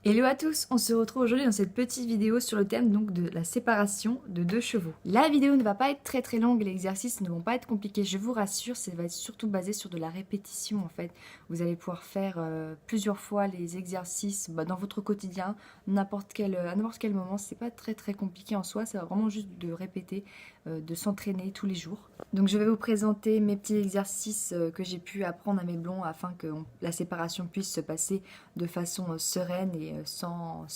Hello à tous, on se retrouve aujourd'hui dans cette petite vidéo sur le thème donc de la séparation de deux chevaux. La vidéo ne va pas être très longue, les exercices ne vont pas être compliqués, je vous rassure, ça va être surtout basé sur de la répétition en fait. Vous allez pouvoir faire plusieurs fois les exercices dans votre quotidien, à n'importe quel moment, c'est pas très compliqué en soi, c'est vraiment juste de répéter, de s'entraîner tous les jours. Donc je vais vous présenter mes petits exercices que j'ai pu apprendre à mes blonds afin que la séparation puisse se passer de façon sereine et sans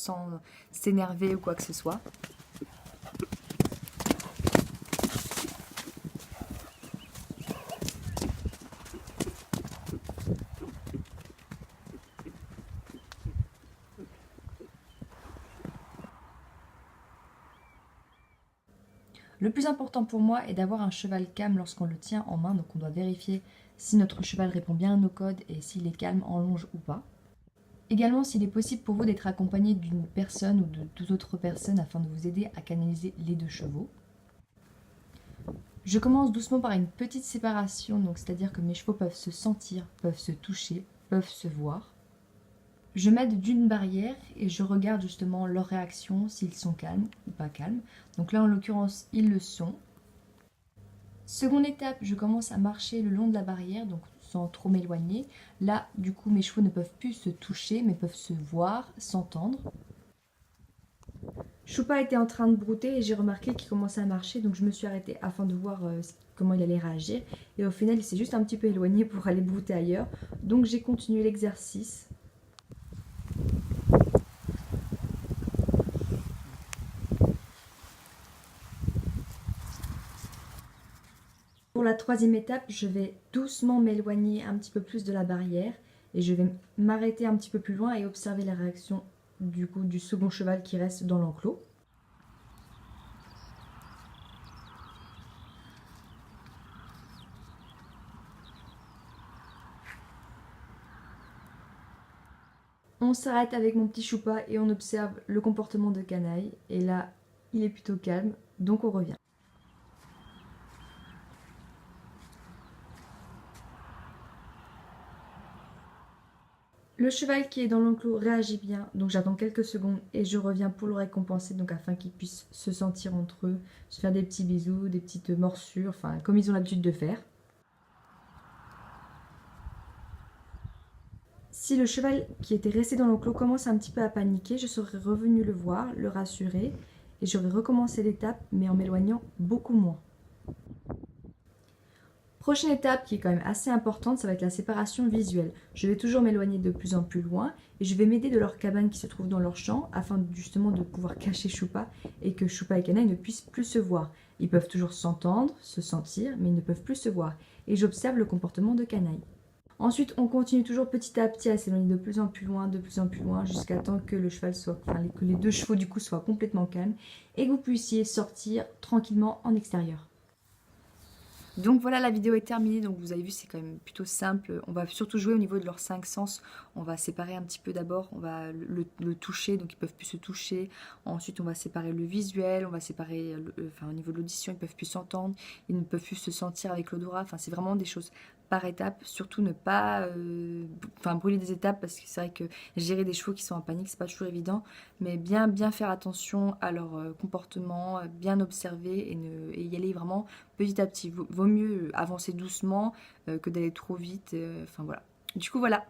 s'énerver ou quoi que ce soit. Le plus important pour moi est d'avoir un cheval calme lorsqu'on le tient en main, donc on doit vérifier si notre cheval répond bien à nos codes et s'il est calme en longe ou pas. Également, s'il est possible pour vous d'être accompagné d'une personne ou de toute autre personne afin de vous aider à canaliser les deux chevaux. Je commence doucement par une petite séparation, donc c'est-à-dire que mes chevaux peuvent se sentir, peuvent se toucher, peuvent se voir. Je m'aide d'une barrière et je regarde justement leur réaction, s'ils sont calmes ou pas calmes. Donc là, en l'occurrence, ils le sont. Seconde étape, je commence à marcher le long de la barrière, donc sans trop m'éloigner. Là, du coup, mes chevaux ne peuvent plus se toucher, mais peuvent se voir, s'entendre. Choupa était en train de brouter et j'ai remarqué qu'il commençait à marcher, donc je me suis arrêtée afin de voir comment il allait réagir. Et au final, il s'est juste un petit peu éloigné pour aller brouter ailleurs. Donc j'ai continué l'exercice. Pour la troisième étape, je vais doucement m'éloigner un petit peu plus de la barrière et je vais m'arrêter un petit peu plus loin et observer la réaction du second cheval qui reste dans l'enclos. On s'arrête avec mon petit Choupa et on observe le comportement de Canaille. Et là, il est plutôt calme, donc on revient. Le cheval qui est dans l'enclos réagit bien, donc j'attends quelques secondes et je reviens pour le récompenser, donc afin qu'ils puissent se sentir entre eux, se faire des petits bisous, des petites morsures, enfin comme ils ont l'habitude de faire. Si le cheval qui était resté dans l'enclos commence un petit peu à paniquer, je serais revenue le voir, le rassurer, et j'aurais recommencé l'étape, mais en m'éloignant beaucoup moins. Prochaine étape qui est quand même assez importante, ça va être la séparation visuelle. Je vais toujours m'éloigner de plus en plus loin et je vais m'aider de leur cabane qui se trouve dans leur champ afin justement de pouvoir cacher Choupa et que Choupa et Canaille ne puissent plus se voir. Ils peuvent toujours s'entendre, se sentir, mais ils ne peuvent plus se voir. Et j'observe le comportement de Canaille. Ensuite, on continue toujours petit à petit à s'éloigner de plus en plus loin, jusqu'à temps que que les deux chevaux du coup soient complètement calmes et que vous puissiez sortir tranquillement en extérieur. Donc voilà, la vidéo est terminée, donc vous avez vu c'est quand même plutôt simple. On va surtout jouer au niveau de leurs 5 sens. On va séparer un petit peu d'abord, on va le toucher, donc ils peuvent plus se toucher. Ensuite on va séparer le visuel, on va séparer, au niveau de l'audition, ils peuvent plus s'entendre, ils ne peuvent plus se sentir avec l'odorat. Enfin c'est vraiment des choses par étapes, surtout ne pas brûler des étapes parce que c'est vrai que gérer des chevaux qui sont en panique c'est pas toujours évident, mais bien faire attention à leur comportement, bien observer et y aller vraiment petit à petit. Vaut mieux avancer doucement que d'aller trop vite, enfin voilà. Du coup voilà.